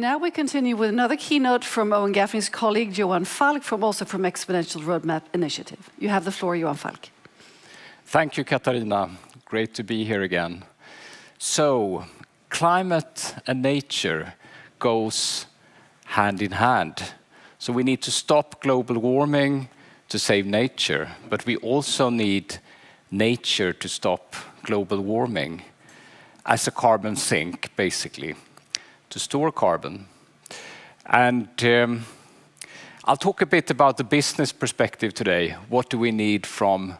Now we continue with another keynote from Owen Gaffney's colleague, Johan Falk, also from Exponential Roadmap Initiative. You have the floor, Johan Falk. Thank you, Katarina. Great to be here again. So, climate and nature goes hand in hand. So we need to stop global warming to save nature, but we also need nature to stop global warming as a carbon sink, basically, to store carbon. And I'll talk a bit about the business perspective today. What do we need from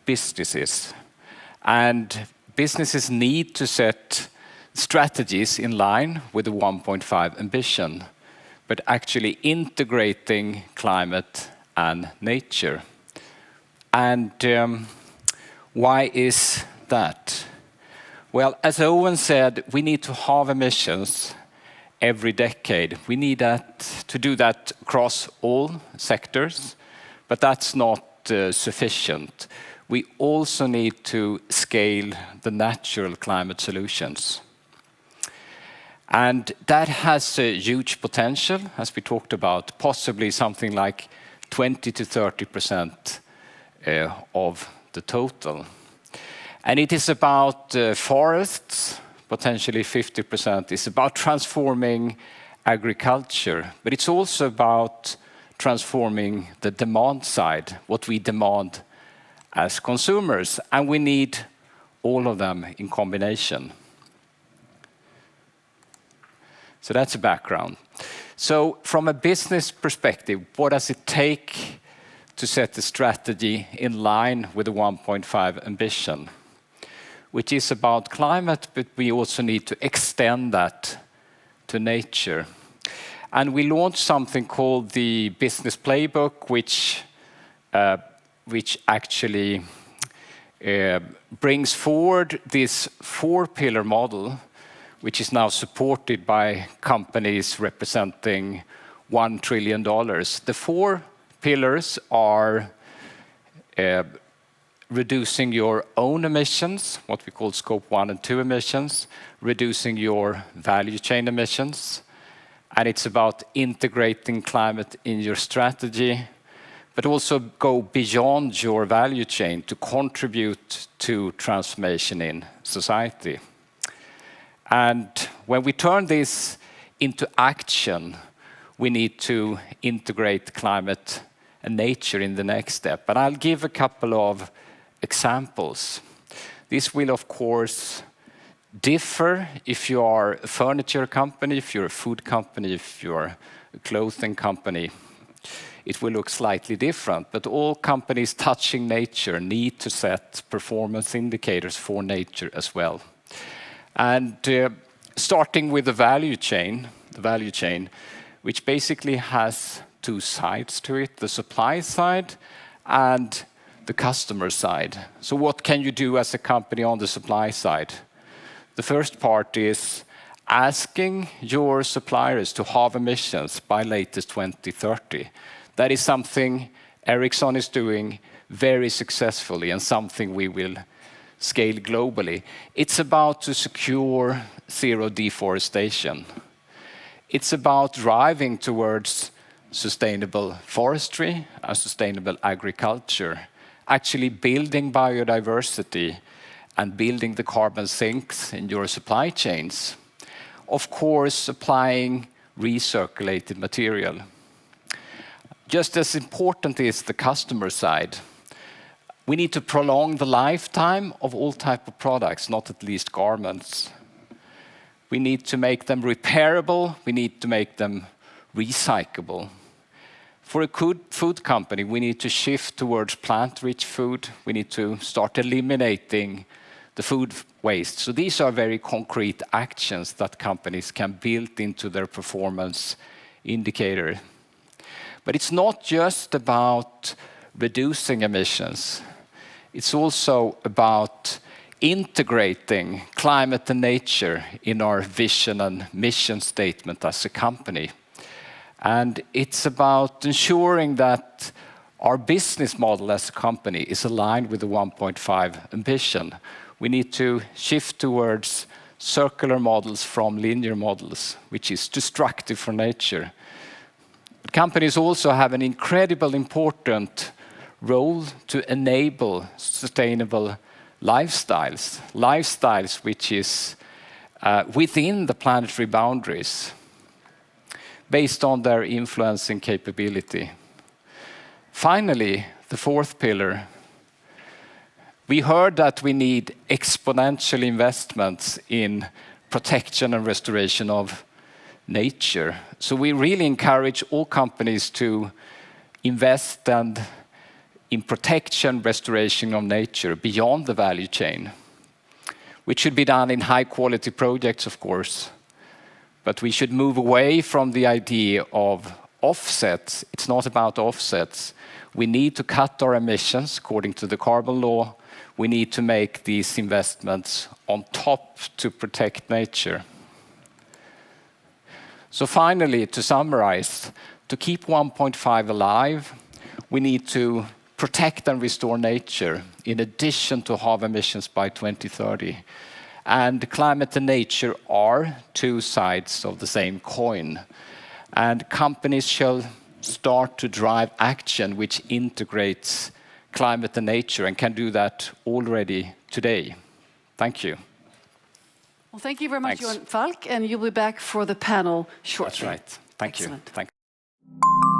businesses? And businesses need to set strategies in line with the 1.5 ambition, but actually integrating climate and nature. And why is that? Well, as Owen said, we need to halve emissions every decade. We need to do that across all sectors, but that's not sufficient. We also need to scale the natural climate solutions. And that has a huge potential, as we talked about, possibly something like 20 to 30% of the total. And it is about forests, potentially 50%. It's about transforming agriculture, but it's also about transforming the demand side, what we demand as consumers, and we need all of them in combination. So that's a background. So from a business perspective, what does it take to set the strategy in line with the 1.5 ambition, which is about climate, but we also need to extend that to nature. And we launched something called the Business Playbook, which actually brings forward this four-pillar model, which is now supported by companies representing $1 trillion. The four pillars are reducing your own emissions, what we call scope 1 and 2 emissions, reducing your value chain emissions, and it's about integrating climate in your strategy, but also go beyond your value chain to contribute to transformation in society. And when we turn this into action, we need to integrate climate and nature in the next step. And I'll give a couple of examples. This will, of course, differ if you are a furniture company, if you're a food company, if you're a clothing company. It will look slightly different, but all companies touching nature need to set performance indicators for nature as well. And starting with the value chain, which basically has two sides to it, the supply side and the customer side. So what can you do as a company on the supply side? The first part is asking your suppliers to halve emissions by latest 2030. That is something Ericsson is doing very successfully and something we will scale globally. It's about to secure zero deforestation. It's about driving towards sustainable forestry and sustainable agriculture, actually building biodiversity and building the carbon sinks in your supply chains. Of course, applying recirculated material. Just as important is the customer side. We need to prolong the lifetime of all types of products, not at least garments. We need to make them repairable. We need to make them recyclable. For a food company, we need to shift towards plant-rich food. We need to start eliminating the food waste. So these are very concrete actions that companies can build into their performance indicator. But it's not just about reducing emissions. It's also about integrating climate and nature in our vision and mission statement as a company. And it's about ensuring that our business model as a company is aligned with the 1.5 ambition. We need to shift towards circular models from linear models, which is destructive for nature. Companies also have an incredibly important role to enable sustainable lifestyles, which is within the planetary boundaries, based on their influencing capability. Finally, the fourth pillar. We heard that we need exponential investments in protection and restoration of nature. So we really encourage all companies to invest in protection, restoration of nature beyond the value chain, which should be done in high quality projects, of course. But we should move away from the idea of offsets. It's not about offsets. We need to cut our emissions according to the carbon law. We need to make these investments on top to protect nature. So finally, to summarize, to keep 1.5 alive, we need to protect and restore nature in addition to halve emissions by 2030. And climate and nature are two sides of the same coin. And companies shall start to drive action which integrates climate and nature and can do that already today. Thank you. Well, thank you very much, Thanks. Johan Falk, and you'll be back for the panel shortly. That's right. Thank Excellent. you. Thank you.